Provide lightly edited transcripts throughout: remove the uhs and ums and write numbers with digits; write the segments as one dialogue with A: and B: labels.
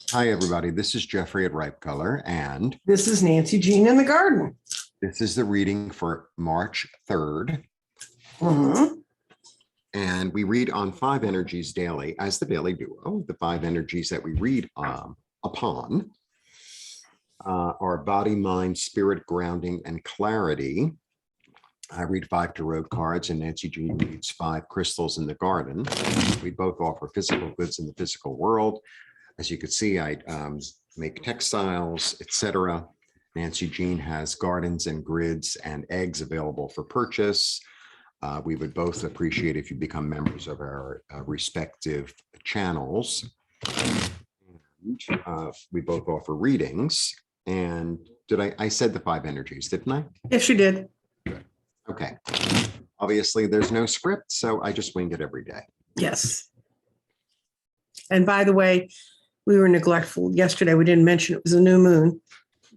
A: Hi, everybody. This is Jeffrey at Ripe Color, and
B: This is Nancy Jean in the garden.
A: this is the reading for March 3rd.
B: Mm-hmm.
A: And we read on 5 energies daily as the daily duo. The 5 energies that we read upon are body, mind, spirit, grounding, and clarity. I read 5 tarot cards, and Nancy Jean reads 5 crystals in the garden. We both offer physical goods in the physical world. As you can see, I make textiles, etc. Nancy Jean has gardens and grids and eggs available for purchase. We would both appreciate if you become members of our respective channels. And, we both offer readings. And I said the 5 energies, didn't I?
B: Yes, you did.
A: Good. Okay. Obviously, there's no script, so I just wing it every day.
B: Yes. And by the way, we were neglectful yesterday. We didn't mention it was a new moon,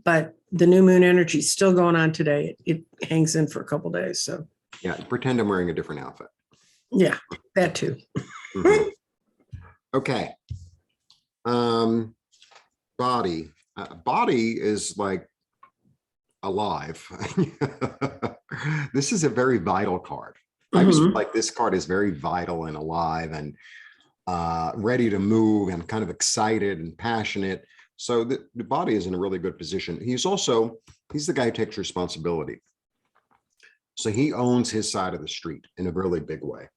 B: but the new moon energy is still going on today. It hangs in for a couple days. So
A: Yeah, pretend I'm wearing a different outfit.
B: yeah, that too.
A: Mhm. Okay. Body. Body is like alive. This is a very vital card. I just feel like this card is very vital and alive and ready to move and kind of excited and passionate. So the body is in a really good position. He's the guy who takes responsibility. So he owns his side of the street in a really big way.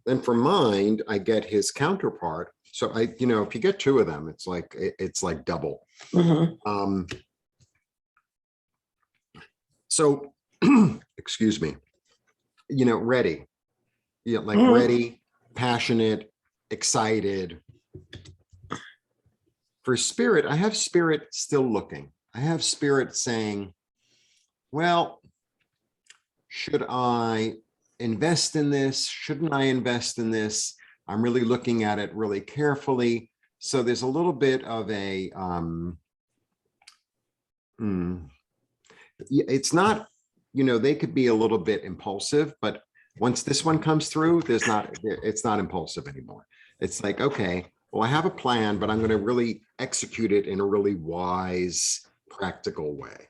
A: Then for mind, I get his counterpart. So if you get 2 of them, it's like double. So, excuse me, ready, ready, passionate, excited. For spirit, I have spirit still looking. I have spirit saying, well, should I invest in this? Shouldn't I invest in this? I'm really looking at it really carefully. So there's a little bit of a, it's not, they could be a little bit impulsive, but once this one comes through, it's not impulsive anymore. It's like, okay, well, I have a plan, but I'm going to really execute it in a really wise, practical way.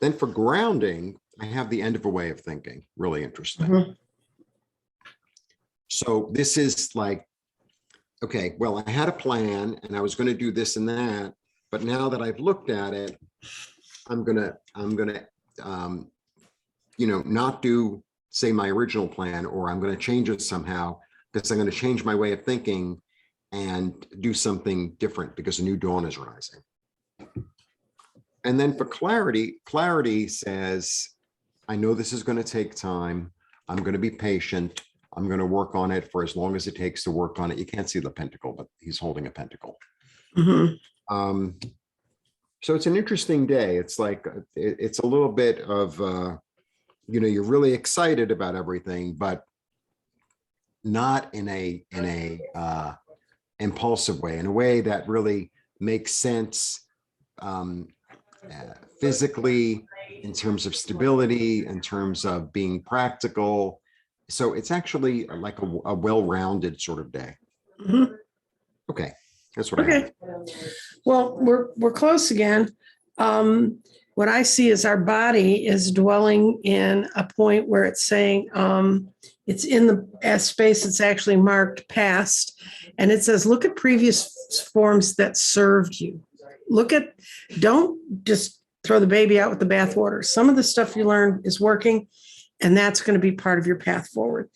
A: Then for grounding, I have the end of a way of thinking. Really interesting. So this is like, okay, well, I had a plan and I was going to do this and that, but now that I've looked at it, I'm gonna not do, say, my original plan, or I'm going to change it somehow because I'm going to change my way of thinking and do something different because a new dawn is rising. And then for clarity says, I know this is going to take time. I'm going to be patient. I'm going to work on it for as long as it takes to work on it. You can't see the pentacle, but he's holding a pentacle. So it's an interesting day. It's like, it's a little bit of, you're really excited about everything, but not in a impulsive way, in a way that really makes sense physically, in terms of stability, in terms of being practical. So it's actually like a well-rounded sort of day. Okay, that's what I have.
B: Well, we're close again. What I see is our body is dwelling in a point where it's saying it's in the space that's actually marked past, and it says, look at previous forms that served you. Don't just throw the baby out with the bathwater. Some of the stuff you learned is working, and that's going to be part of your path forward.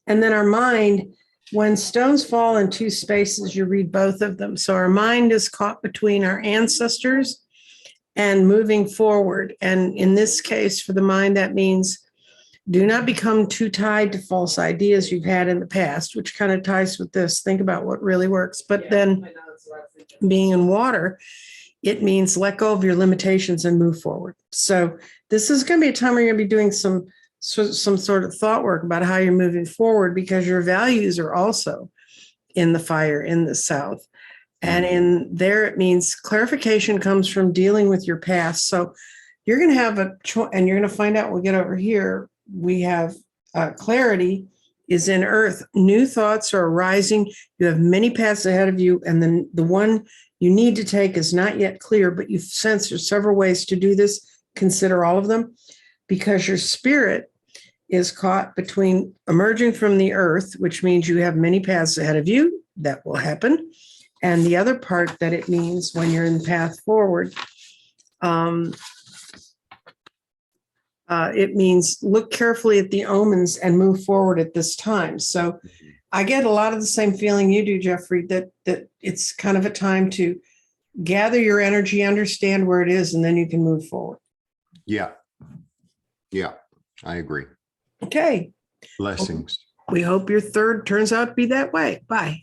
B: And then our mind, when stones fall in 2 spaces, you read both of them. So our mind is caught between our ancestors and moving forward. And in this case, for the mind, that means do not become too tied to false ideas you've had in the past, which kind of ties with this. Think about what really works. But then being in water, it means let go of your limitations and move forward. So this is going to be a time where you're going to be doing some sort of thought work about how you're moving forward, because your values are also in the fire in the South. And in there, it means clarification comes from dealing with your past. So you're going to have and you're going to find out, we'll get over here, we have clarity is in Earth. New thoughts are arising. You have many paths ahead of you, and then the one you need to take is not yet clear, but you sense there's several ways to do this. Consider all of them, because your spirit is caught between emerging from the Earth, which means you have many paths ahead of you. That will happen. And the other part that it means when you're in the path forward, it means look carefully at the omens and move forward at this time. So I get a lot of the same feeling you do, Jeffrey, that it's kind of a time to gather your energy, understand where it is, and then you can move forward.
A: Yeah. Yeah, I agree.
B: Okay.
A: Blessings.
B: We hope your third turns out to be that way. Bye.